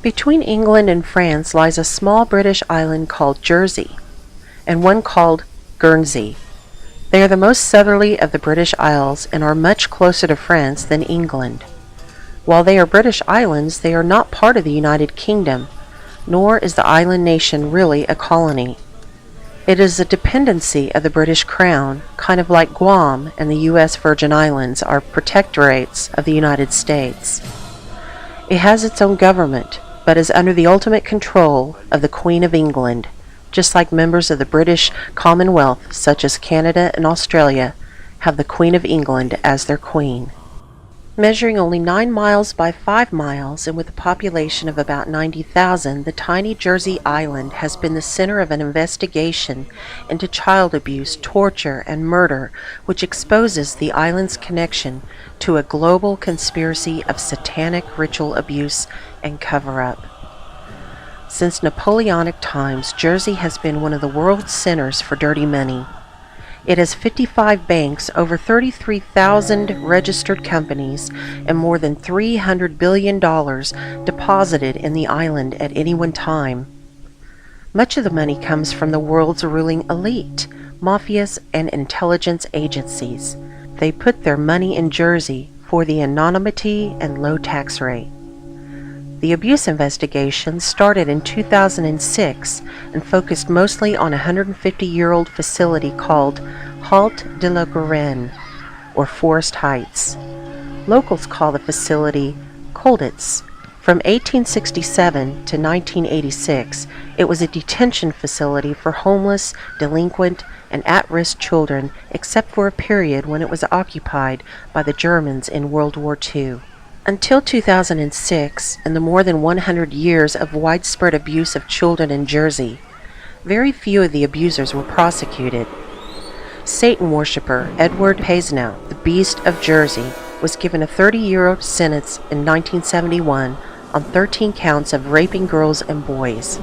Between England and France lies a small British island called Jersey, and one called Guernsey. They are the most southerly of the British Isles and are much closer to France than England. While they are British islands, they are not part of the United Kingdom, nor is the island nation really a colony. It is a dependency of the British Crown, kind of like Guam and the U.S. Virgin Islands are protectorates of the United States. It has its own government, but is under the ultimate control of the Queen of England, just like members of the British Commonwealth, such as Canada and Australia, have the Queen of England as their queen. Measuring only 9 miles by 5 miles and with a population of about 90,000, the tiny Jersey Island has been the center of an investigation into child abuse, torture, and murder, which exposes the island's connection to a global conspiracy of satanic ritual abuse and cover-up. Since Napoleonic times, Jersey has been one of the world's centers for dirty money. It has 55 banks, over 33,000 registered companies, and more than $300 billion deposited in the island at any one time. Much of the money comes from the world's ruling elite, mafias, and intelligence agencies. They put their money in Jersey for the anonymity and low tax rate. The abuse investigation started in 2006 and focused mostly on a 150-year-old facility called Halte de la Garenne, or Forest Heights. Locals call the facility Colditz. From 1867 to 1986, it was a detention facility for homeless, delinquent, and at-risk children, except for a period when it was occupied by the Germans in World War II. Until 2006, and the more than 100 years of widespread abuse of children in Jersey, very few of the abusers were prosecuted. Satan worshipper Edward Pasnow, the Beast of Jersey, was given a 30-year sentence in 1971 on 13 counts of raping girls and boys.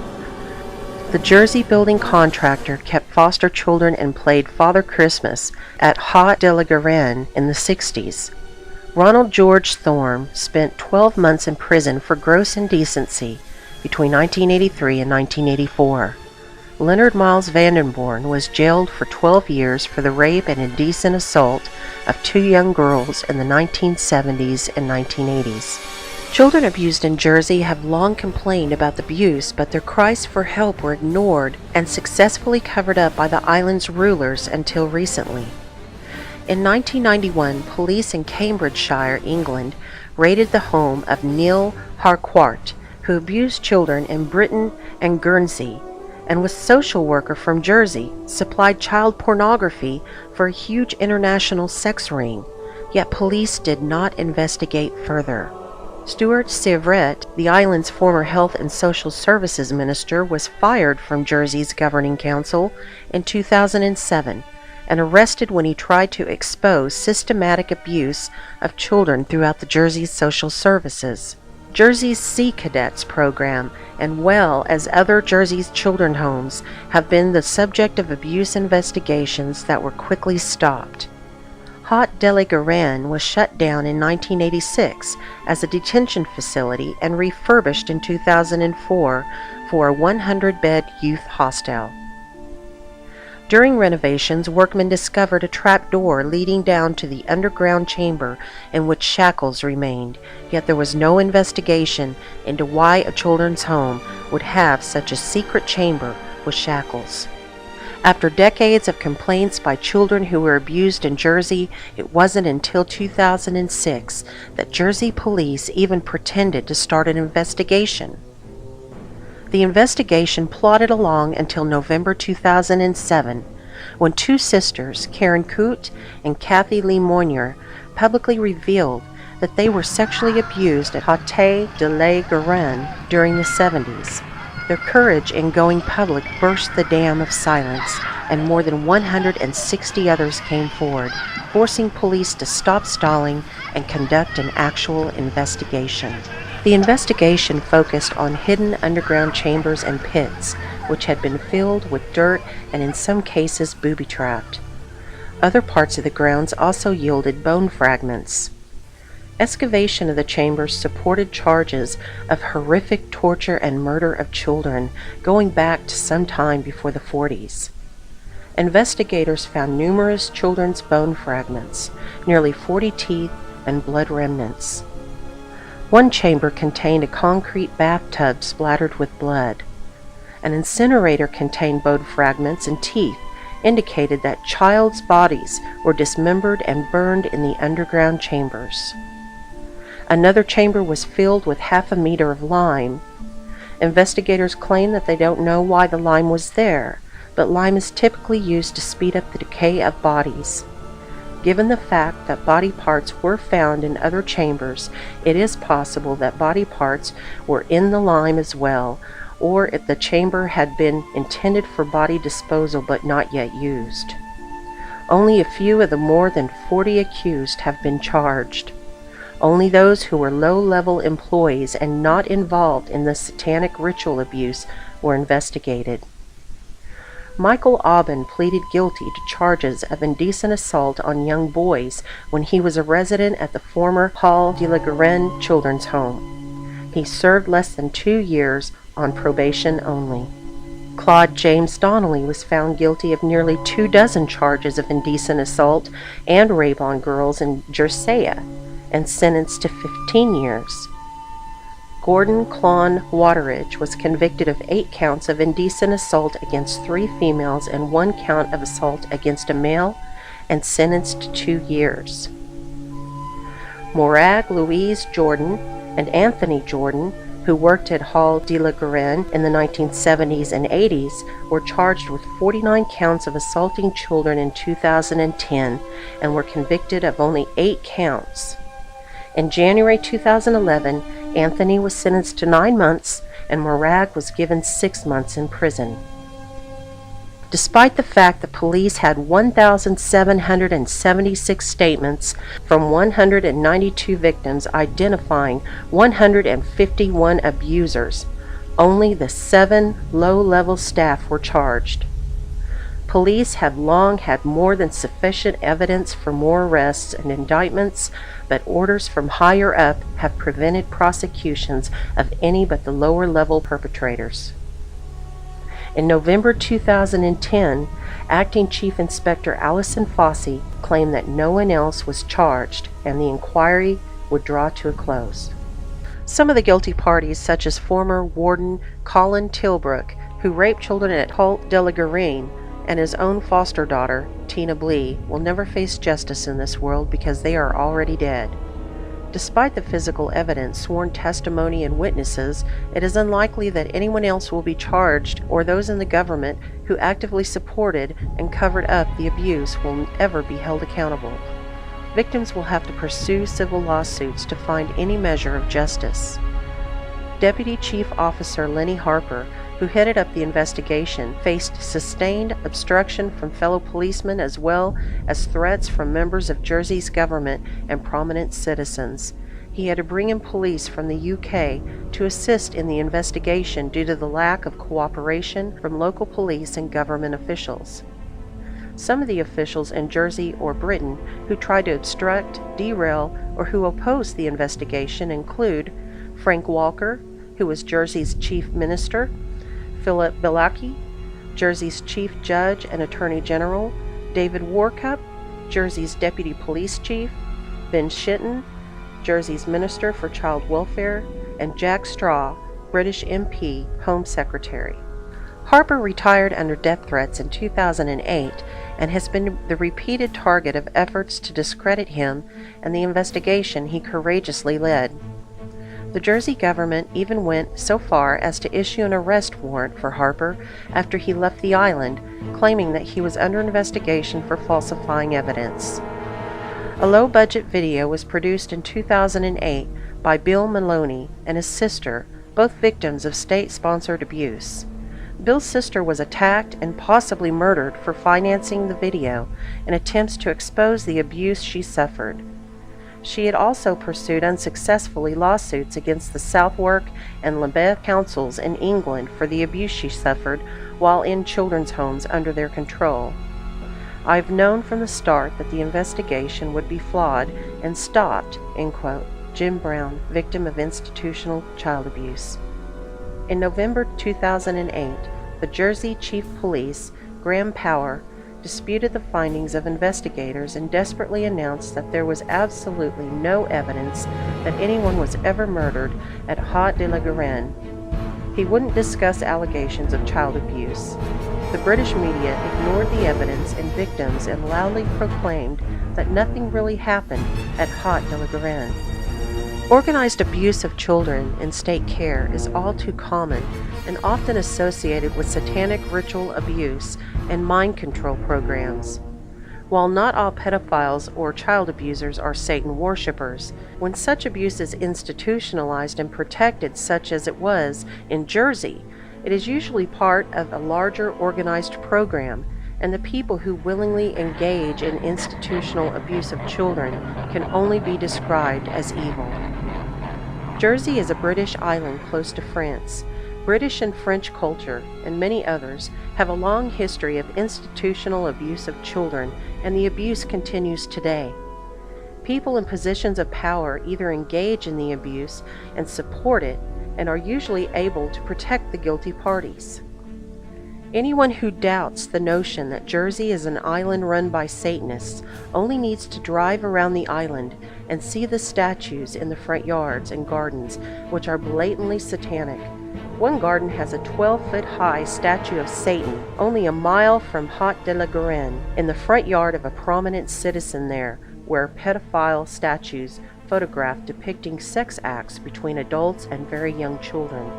The Jersey building contractor kept foster children and played Father Christmas at Haute de la Garenne in the 60s. Ronald George Thorne spent 12 months in prison for gross indecency between 1983 and 1984. Leonard Miles Vandenborn was jailed for 12 years for the rape and indecent assault of 2 young girls in the 1970s and 1980s. Children abused in Jersey have long complained about the abuse, but their cries for help were ignored and successfully covered up by the island's rulers until recently. In 1991, police in Cambridgeshire, England, raided the home of Neil Harcourt, who abused children in Britain and Guernsey, and was a social worker from Jersey, supplied child pornography for a huge international sex ring, yet police did not investigate further. Stuart Sievret, the island's former health and social services minister, was fired from Jersey's governing council in 2007. And arrested when he tried to expose systematic abuse of children throughout the Jersey social services. Jersey's Sea Cadets program, and well as other Jersey's children's homes, have been the subject of abuse investigations that were quickly stopped. Haute de la Garenne was shut down in 1986 as a detention facility and refurbished in 2004 for a 100-bed youth hostel. During renovations, workmen discovered a trap door leading down to the underground chamber in which shackles remained, yet there was no investigation into why a children's home would have such a secret chamber with shackles. After decades of complaints by children who were abused in Jersey, it wasn't until 2006 that Jersey police even pretended to start an investigation. The investigation plodded along until November 2007, when 2 sisters, Karen Coote and Kathy Lee Moynier, publicly revealed that they were sexually abused at Haute de la Garenne during the 70s. Their courage in going public burst the dam of silence, and more than 160 others came forward, forcing police to stop stalling and conduct an actual investigation. The investigation focused on hidden underground chambers and pits, which had been filled with dirt and in some cases booby-trapped. Other parts of the grounds also yielded bone fragments. Excavation of the chambers supported charges of horrific torture and murder of children going back to some time before the 40s. Investigators found numerous children's bone fragments, nearly 40 teeth, and blood remnants. One chamber contained a concrete bathtub splattered with blood. An incinerator contained bone fragments and teeth, indicated that child's bodies were dismembered and burned in the underground chambers. Another chamber was filled with half a meter of lime. Investigators claim that they don't know why the lime was there, but lime is typically used to speed up the decay of bodies. Given the fact that body parts were found in other chambers, it is possible that body parts were in the lime as well, or if the chamber had been intended for body disposal but not yet used. Only a few of the more than 40 accused have been charged. Only those who were low-level employees and not involved in the satanic ritual abuse were investigated. Michael Aubin pleaded guilty to charges of indecent assault on young boys when he was a resident at the former Paul de la Garenne Children's Home. He served less than 2 years on probation only. Claude James Donnelly was found guilty of nearly 24 charges of indecent assault and rape on girls in Jersey and sentenced to 15 years. Gordon Clon Wateridge was convicted of 8 counts of indecent assault against 3 females and 1 count of assault against a male and sentenced to 2 years. Morag Louise Jordan and Anthony Jordan, who worked at Hall de la Garenne in the 1970s and 80s, were charged with 49 counts of assaulting children in 2010 and were convicted of only 8 counts. In January 2011, Anthony was sentenced to 9 months and Morag was given 6 months in prison. Despite the fact that police had 1,776 statements from 192 victims identifying 151 abusers, only the 7 low-level staff were charged. Police have long had more than sufficient evidence for more arrests and indictments, but orders from higher up have prevented prosecutions of any but the lower-level perpetrators. In November 2010, Acting Chief Inspector Allison Fossey claimed that no one else was charged and the inquiry would draw to a close. Some of the guilty parties, such as former Warden Colin Tilbrook, who raped children at Holt de la Garenne, and his own foster daughter, Tina Blee, will never face justice in this world because they are already dead. Despite the physical evidence, sworn testimony, and witnesses, it is unlikely that anyone else will be charged, or those in the government who actively supported and covered up the abuse will ever be held accountable. Victims will have to pursue civil lawsuits to find any measure of justice. Deputy Chief Officer Lenny Harper, who headed up the investigation, faced sustained obstruction from fellow policemen as well as threats from members of Jersey's government and prominent citizens. He had to bring in police from the UK to assist in the investigation due to the lack of cooperation from local police and government officials. Some of the officials in Jersey or Britain who tried to obstruct, derail, or who opposed the investigation include Frank Walker, who was Jersey's Chief Minister, Philip Bielacki, Jersey's Chief Judge and Attorney General, David Warkup, Jersey's Deputy Police Chief, Ben Shitton, Jersey's Minister for Child Welfare, and Jack Straw, British MP, Home Secretary. Harper retired under death threats in 2008 and has been the repeated target of efforts to discredit him and the investigation he courageously led. The Jersey government even went so far as to issue an arrest warrant for Harper after he left the island, claiming that he was under investigation for falsifying evidence. A low-budget video was produced in 2008 by Bill Maloney and his sister, both victims of state-sponsored abuse. Bill's sister was attacked and possibly murdered for financing the video in attempts to expose the abuse she suffered. She had also pursued unsuccessfully lawsuits against the Southwark and Lambeth councils in England for the abuse she suffered while in children's homes under their control. "I've known from the start that the investigation would be flawed and stopped," end quote. Jim Brown, victim of institutional child abuse. In November 2008, the Jersey Chief Police, Graham Power, disputed the findings of investigators and desperately announced that there was absolutely no evidence that anyone was ever murdered at Haut de la Garenne. He wouldn't discuss allegations of child abuse. The British media ignored the evidence and victims and loudly proclaimed that nothing really happened at Haut de la Garenne. Organized abuse of children in state care is all too common and often associated with satanic ritual abuse and mind control programs. While not all pedophiles or child abusers are Satan worshippers, when such abuse is institutionalized and protected, such as it was in Jersey, it is usually part of a larger organized program, and the people who willingly engage in institutional abuse of children can only be described as evil. Jersey is a British island close to France. British and French culture, and many others, have a long history of institutional abuse of children, and the abuse continues today. People in positions of power either engage in the abuse and support it, and are usually able to protect the guilty parties. Anyone who doubts the notion that Jersey is an island run by Satanists only needs to drive around the island and see the statues in the front yards and gardens, which are blatantly satanic. One garden has a 12-foot-high statue of Satan only a mile from Haut de la Garenne, in the front yard of a prominent citizen there, where pedophile statues photographed depicting sex acts between adults and very young children.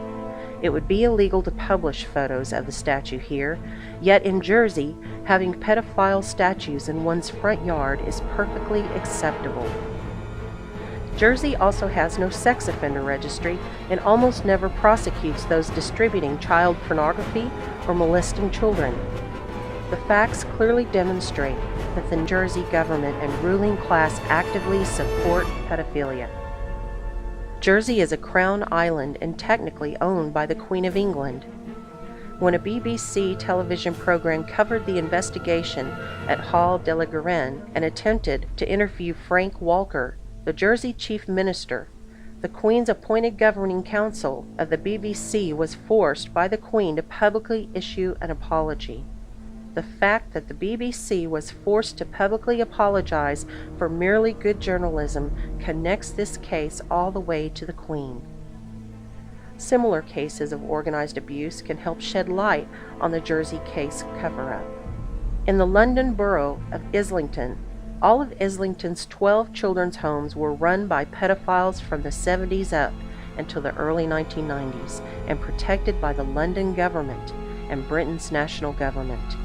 It would be illegal to publish photos of the statue here, yet in Jersey, having pedophile statues in one's front yard is perfectly acceptable. Jersey also has no sex offender registry and almost never prosecutes those distributing child pornography or molesting children. The facts clearly demonstrate that the Jersey government and ruling class actively support pedophilia. Jersey is a crown island and technically owned by the Queen of England. When a BBC television program covered the investigation at Haut de la Garenne and attempted to interview Frank Walker, the Jersey Chief Minister, the Queen's appointed governing council of the BBC was forced by the Queen to publicly issue an apology. The fact that the BBC was forced to publicly apologize for merely good journalism connects this case all the way to the Queen. Similar cases of organized abuse can help shed light on the Jersey case cover-up. In the London borough of Islington, all of Islington's 12 children's homes were run by pedophiles from the 70s up until the early 1990s and protected by the London government and Britain's national government.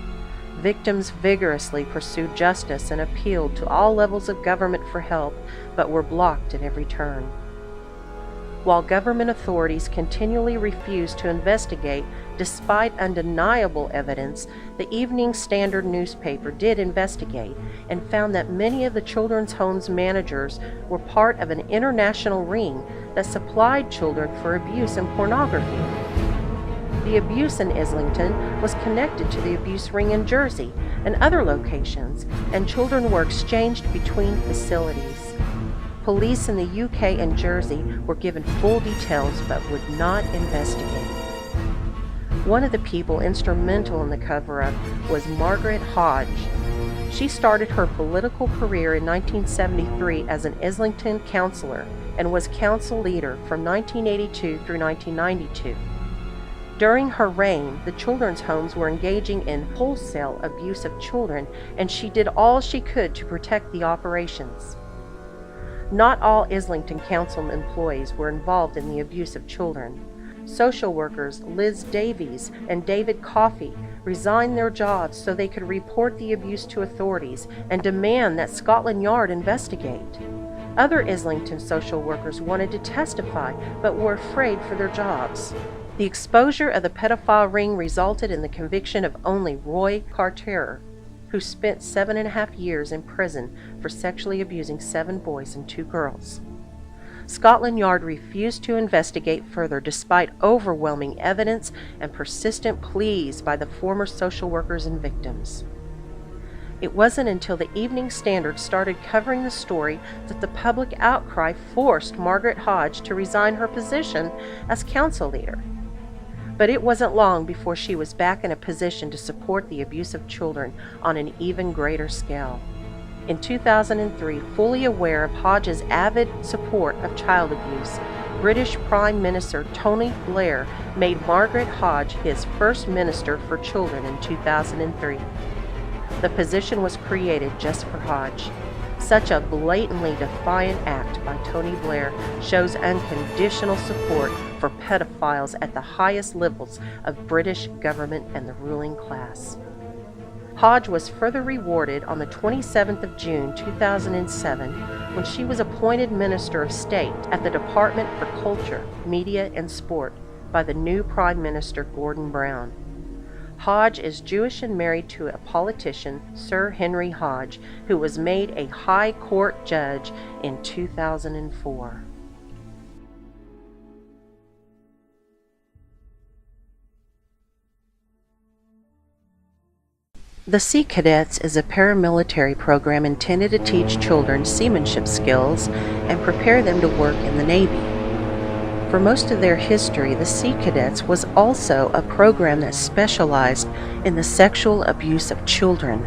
Victims vigorously pursued justice and appealed to all levels of government for help, but were blocked at every turn. While government authorities continually refused to investigate despite undeniable evidence, the Evening Standard newspaper did investigate and found that many of the children's homes managers were part of an international ring that supplied children for abuse and pornography. The abuse in Islington was connected to the abuse ring in Jersey and other locations, and children were exchanged between facilities. Police in the UK and Jersey were given full details but would not investigate. One of the people instrumental in the cover-up was Margaret Hodge. She started her political career in 1973 as an Islington councillor and was council leader from 1982 through 1992. During her reign, the children's homes were engaging in wholesale abuse of children, and she did all she could to protect the operations. Not all Islington Council employees were involved in the abuse of children. Social workers Liz Davies and David Coffey resigned their jobs so they could report the abuse to authorities and demand that Scotland Yard investigate. Other Islington social workers wanted to testify but were afraid for their jobs. The exposure of the pedophile ring resulted in the conviction of only Roy Carter, who spent 7.5 years in prison for sexually abusing 7 boys and 2 girls. Scotland Yard refused to investigate further despite overwhelming evidence and persistent pleas by the former social workers and victims. It wasn't until the Evening Standard started covering the story that the public outcry forced Margaret Hodge to resign her position as council leader. But it wasn't long before she was back in a position to support the abuse of children on an even greater scale. In 2003, fully aware of Hodge's avid support of child abuse, British Prime Minister Tony Blair made Margaret Hodge his first Minister for Children in 2003. The position was created just for Hodge. Such a blatantly defiant act by Tony Blair shows unconditional support for pedophiles at the highest levels of British government and the ruling class. Hodge was further rewarded on the 27th of June 2007 when she was appointed Minister of State at the Department for Culture, Media and Sport by the new Prime Minister Gordon Brown. Hodge is Jewish and married to a politician, Sir Henry Hodge, who was made a High Court judge in 2004. The Sea Cadets is a paramilitary program intended to teach children seamanship skills and prepare them to work in the Navy. For most of their history, the Sea Cadets was also a program that specialized in the sexual abuse of children.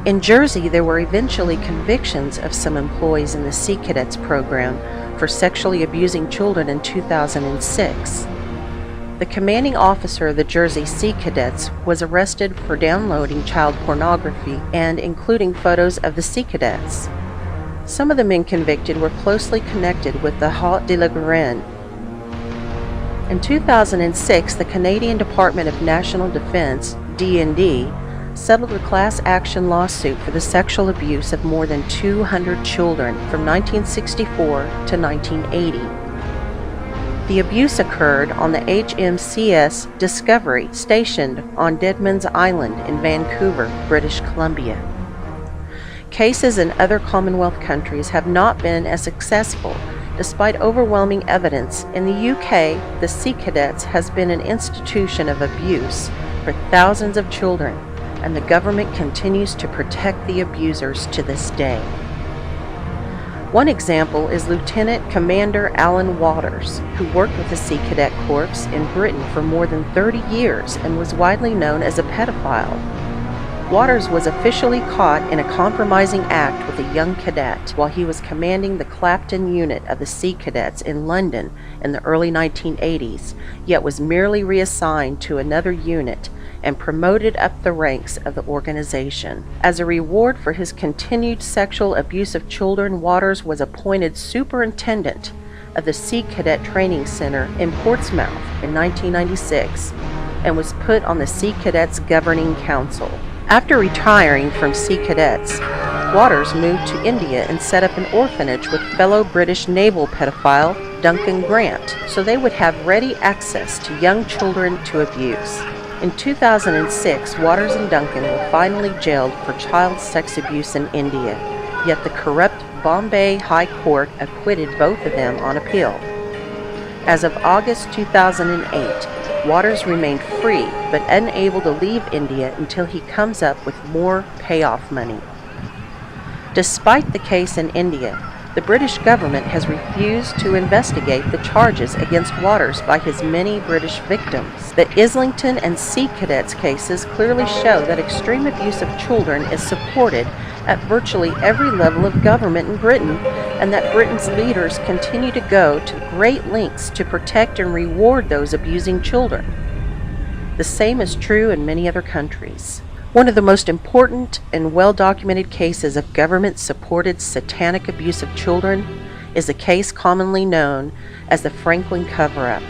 In Jersey, there were eventually convictions of some employees in the Sea Cadets program for sexually abusing children in 2006. The commanding officer of the Jersey Sea Cadets was arrested for downloading child pornography and including photos of the Sea Cadets. Some of the men convicted were closely connected with the Haute de la Garenne. In 2006, the Canadian Department of National Defence, D&D, settled a class action lawsuit for the sexual abuse of more than 200 children from 1964 to 1980. The abuse occurred on the HMCS Discovery, stationed on Deadman's Island in Vancouver, British Columbia. Cases in other Commonwealth countries have not been as successful. Despite overwhelming evidence, in the UK, the Sea Cadets has been an institution of abuse for thousands of children, and the government continues to protect the abusers to this day. One example is Lieutenant Commander Alan Waters, who worked with the Sea Cadet Corps in Britain for more than 30 years and was widely known as a pedophile. Waters was officially caught in a compromising act with a young cadet while he was commanding the Clapton unit of the Sea Cadets in London in the early 1980s, yet was merely reassigned to another unit and promoted up the ranks of the organization. As a reward for his continued sexual abuse of children, Waters was appointed superintendent of the Sea Cadet Training Center in Portsmouth in 1996 and was put on the Sea Cadets Governing Council. After retiring from Sea Cadets, Waters moved to India and set up an orphanage with fellow British naval pedophile Duncan Grant so they would have ready access to young children to abuse. In 2006, Waters and Duncan were finally jailed for child sex abuse in India, yet the corrupt Bombay High Court acquitted both of them on appeal. As of August 2008, Waters remained free but unable to leave India until he comes up with more payoff money. Despite the case in India, the British government has refused to investigate the charges against Waters by his many British victims. The Islington and Sea Cadets cases clearly show that extreme abuse of children is supported at virtually every level of government in Britain, and that Britain's leaders continue to go to great lengths to protect and reward those abusing children. The same is true in many other countries. One of the most important and well-documented cases of government-supported satanic abuse of children is a case commonly known as the Franklin cover-up.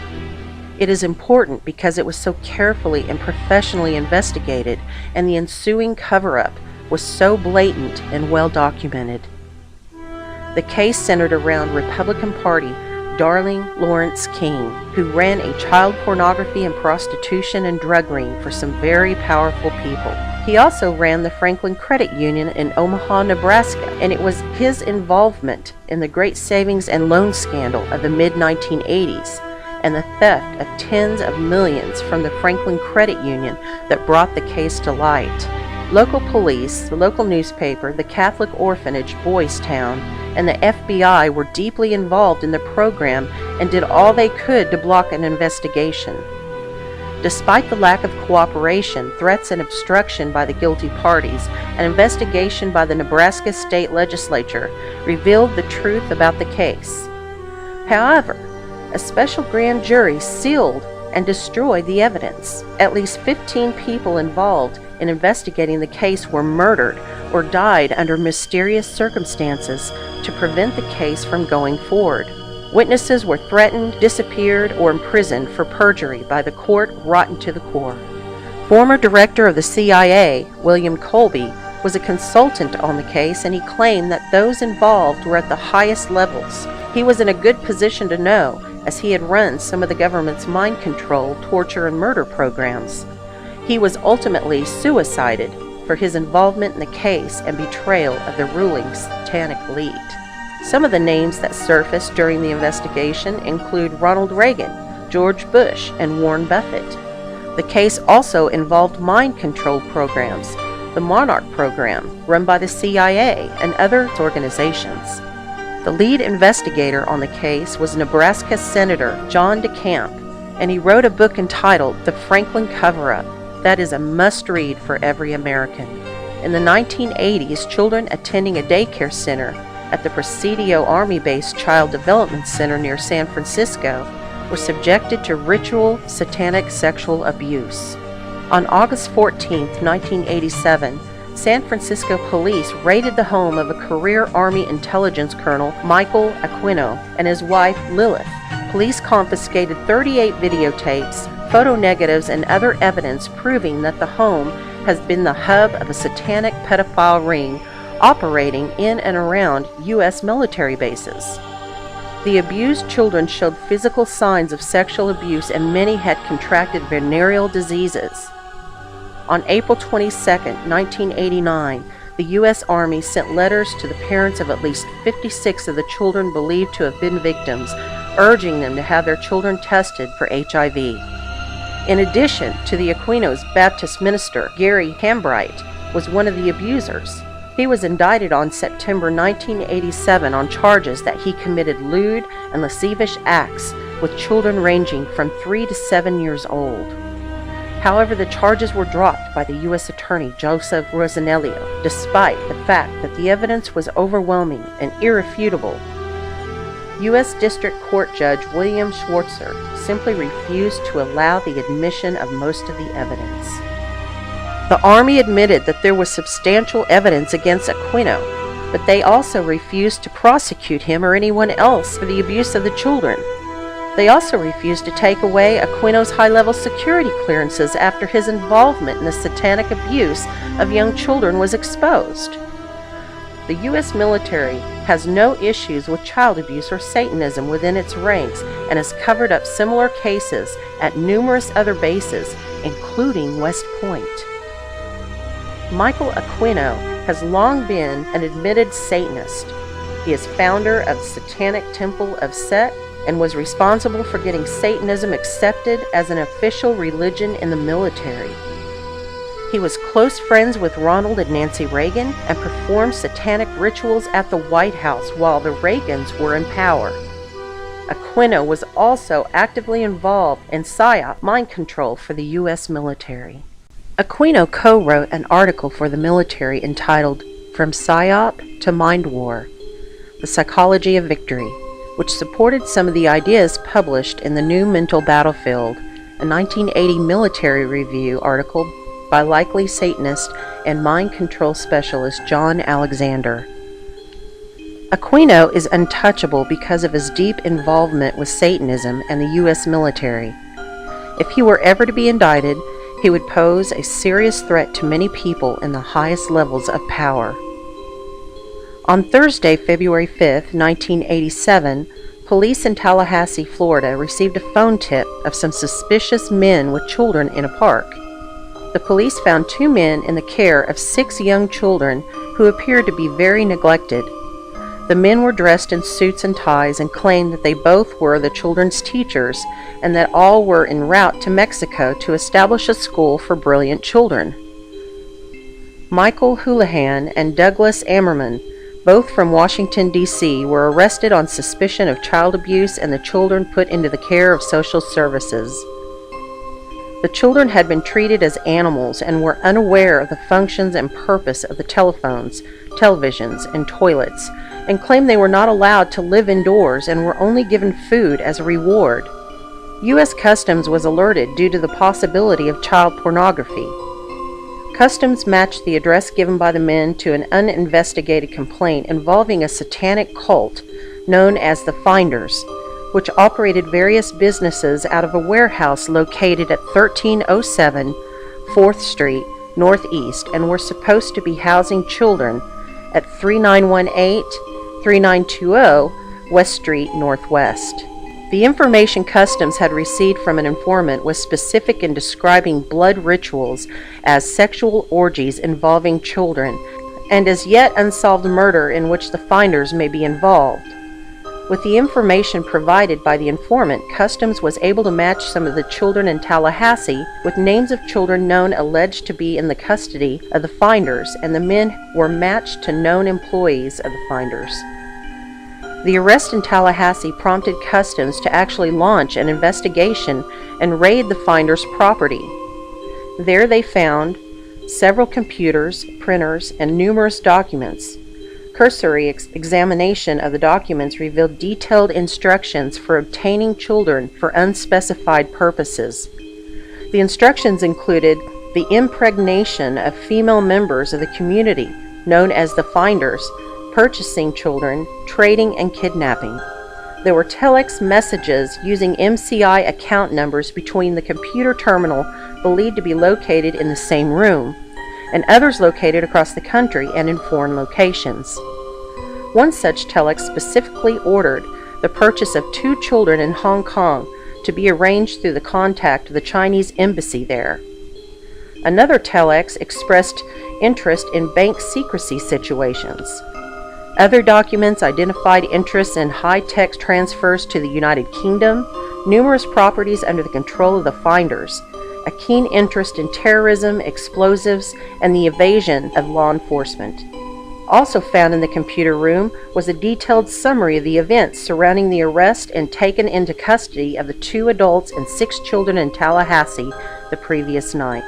It is important because it was so carefully and professionally investigated, and the ensuing cover-up was so blatant and well-documented. The case centered around Republican Party Darling Lawrence King, who ran a child pornography and prostitution and drug ring for some very powerful people. He also ran the Franklin Credit Union in Omaha, Nebraska, and it was his involvement in the Great Savings and Loan scandal of the mid-1980s and the theft of tens of millions from the Franklin Credit Union that brought the case to light. Local police, the local newspaper, the Catholic orphanage Boys Town, and the FBI were deeply involved in the program and did all they could to block an investigation. Despite the lack of cooperation, threats, and obstruction by the guilty parties, an investigation by the Nebraska State Legislature revealed the truth about the case. However, a special grand jury sealed and destroyed the evidence. At least 15 people involved in investigating the case were murdered or died under mysterious circumstances to prevent the case from going forward. Witnesses were threatened, disappeared, or imprisoned for perjury by the court rotten to the core. Former director of the CIA, William Colby, was a consultant on the case, and he claimed that those involved were at the highest levels. He was in a good position to know, as he had run some of the government's mind control, torture, and murder programs. He was ultimately suicided for his involvement in the case and betrayal of the ruling satanic elite. Some of the names that surfaced during the investigation include Ronald Reagan, George Bush, and Warren Buffett. The case also involved mind control programs, the Monarch program, run by the CIA and other organizations. The lead investigator on the case was Nebraska Senator John DeCamp, and he wrote a book entitled The Franklin Cover-Up that is a must-read for every American. In the 1980s, children attending a daycare center at the Presidio Army-based Child Development Center near San Francisco were subjected to ritual satanic sexual abuse. On August 14, 1987, San Francisco police raided the home of a career Army intelligence colonel, Michael Aquino, and his wife, Lilith. Police confiscated 38 videotapes, photo negatives, and other evidence proving that the home has been the hub of a satanic pedophile ring operating in and around U.S. military bases. The abused children showed physical signs of sexual abuse, and many had contracted venereal diseases. On April 22, 1989, the U.S. Army sent letters to the parents of at least 56 of the children believed to have been victims, urging them to have their children tested for HIV. In addition to the Aquinos, Baptist minister Gary Hambright was one of the abusers. He was indicted on September 1987 on charges that he committed lewd and lascivious acts with children ranging from 3 to 7 years old. However, the charges were dropped by the U.S. Attorney Joseph Rosanello, despite the fact that the evidence was overwhelming and irrefutable. U.S. District Court Judge William Schwartzer simply refused to allow the admission of most of the evidence. The Army admitted that there was substantial evidence against Aquino, but they also refused to prosecute him or anyone else for the abuse of the children. They also refused to take away Aquino's high-level security clearances after his involvement in the satanic abuse of young children was exposed. The U.S. military has no issues with child abuse or Satanism within its ranks and has covered up similar cases at numerous other bases, including West Point. Michael Aquino has long been an admitted Satanist. He is founder of the Satanic Temple of Set and was responsible for getting Satanism accepted as an official religion in the military. He was close friends with Ronald and Nancy Reagan and performed satanic rituals at the White House while the Reagans were in power. Aquino was also actively involved in PSYOP mind control for the U.S. military. Aquino co-wrote an article for the military entitled From PSYOP to Mind War, The Psychology of Victory, which supported some of the ideas published in the New Mental Battlefield, a 1980 military review article by likely Satanist and mind control specialist John Alexander. Aquino is untouchable because of his deep involvement with Satanism and the U.S. military. If he were ever to be indicted, he would pose a serious threat to many people in the highest levels of power. On Thursday, February 5, 1987, police in Tallahassee, Florida received a phone tip of some suspicious men with children in a park. The police found 2 men in the care of 6 young children who appeared to be very neglected. The men were dressed in suits and ties and claimed that they both were the children's teachers and that all were en route to Mexico to establish a school for brilliant children. Michael Houlihan and Douglas Ammerman, both from Washington, D.C., were arrested on suspicion of child abuse and the children put into the care of social services. The children had been treated as animals and were unaware of the functions and purpose of the telephones, televisions, and toilets, and claimed they were not allowed to live indoors and were only given food as a reward. U.S. Customs was alerted due to the possibility of child pornography. Customs matched the address given by the men to an uninvestigated complaint involving a satanic cult known as the Finders, which operated various businesses out of a warehouse located at 1307 4th Street Northeast and were supposed to be housing children at 3918 3920 West Street Northwest. The information Customs had received from an informant was specific in describing blood rituals as sexual orgies involving children and as yet unsolved murder in which the Finders may be involved. With the information provided by the informant, Customs was able to match some of the children in Tallahassee with names of children known alleged to be in the custody of the Finders, and the men were matched to known employees of the Finders. The arrest in Tallahassee prompted Customs to actually launch an investigation and raid the Finders' property. There they found several computers, printers, and numerous documents. Cursory examination of the documents revealed detailed instructions for obtaining children for unspecified purposes. The instructions included the impregnation of female members of the community, known as the Finders, purchasing children, trading, and kidnapping. There were telex messages using MCI account numbers between the computer terminal believed to be located in the same room, and others located across the country and in foreign locations. One such telex specifically ordered the purchase of 2 children in Hong Kong to be arranged through the contact of the Chinese embassy there. Another telex expressed interest in bank secrecy situations. Other documents identified interest in high-tech transfers to the United Kingdom, numerous properties under the control of the Finders, a keen interest in terrorism, explosives, and the evasion of law enforcement. Also found in the computer room was a detailed summary of the events surrounding the arrest and taken into custody of the 2 adults and 6 children in Tallahassee the previous night.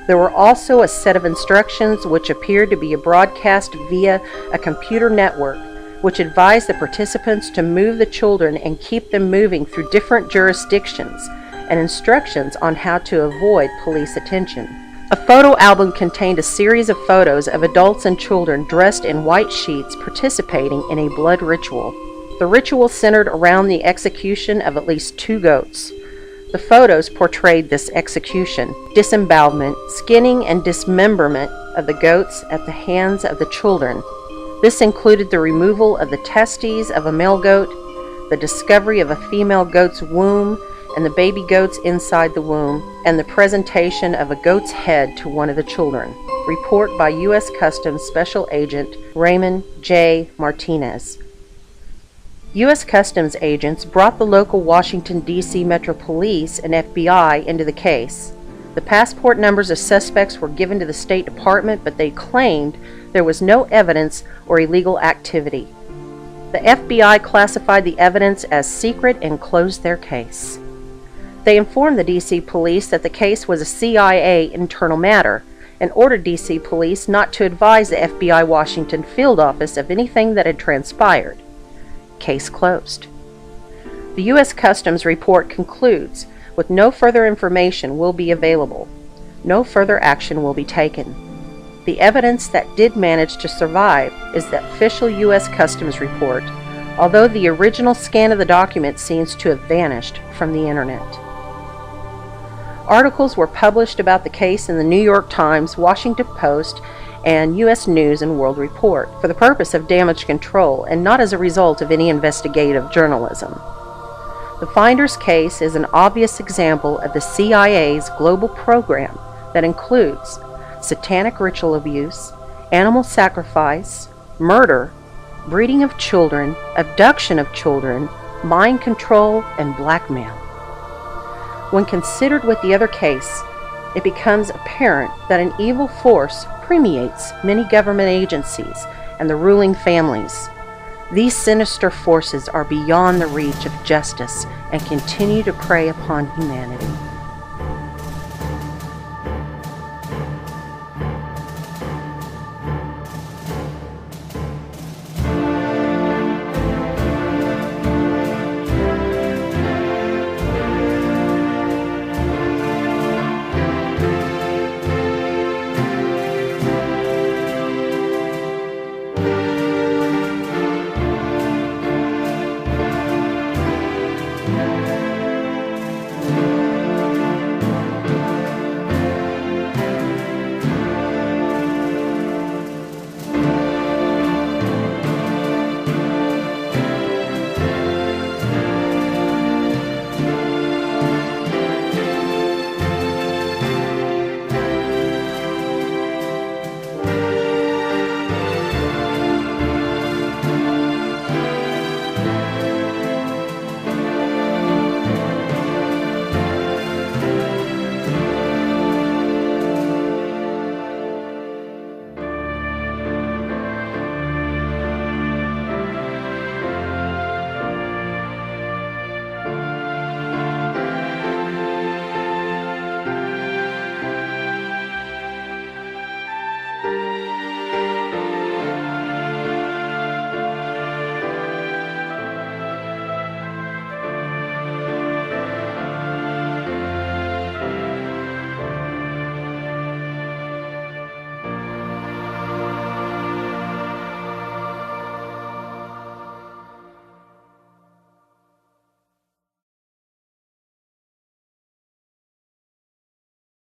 There were also a set of instructions which appeared to be a broadcast via a computer network, which advised the participants to move the children and keep them moving through different jurisdictions, and instructions on how to avoid police attention. A photo album contained a series of photos of adults and children dressed in white sheets participating in a blood ritual. The ritual centered around the execution of at least 2 goats. The photos portrayed this execution, disembowelment, skinning, and dismemberment of the goats at the hands of the children. This included the removal of the testes of a male goat, the discovery of a female goat's womb and the baby goats inside the womb, and the presentation of a goat's head to one of the children. Report by U.S. Customs Special Agent Raymond J. Martinez. U.S. Customs agents brought the local Washington, D.C. Metro Police and FBI into the case. The passport numbers of suspects were given to the State Department, but they claimed there was no evidence or illegal activity. The FBI classified the evidence as secret and closed their case. They informed the D.C. police that the case was a CIA internal matter and ordered D.C. police not to advise the FBI Washington field office of anything that had transpired. Case closed. The U.S. Customs report concludes, with no further information will be available. No further action will be taken. The evidence that did manage to survive is the official U.S. Customs report, although the original scan of the document seems to have vanished from the internet. Articles were published about the case in the New York Times, Washington Post, and U.S. News and World Report for the purpose of damage control and not as a result of any investigative journalism. The Finders case is an obvious example of the CIA's global program that includes satanic ritual abuse, animal sacrifice, murder, breeding of children, abduction of children, mind control, and blackmail. When considered with the other case, it becomes apparent that an evil force permeates many government agencies and the ruling families. These sinister forces are beyond the reach of justice and continue to prey upon humanity.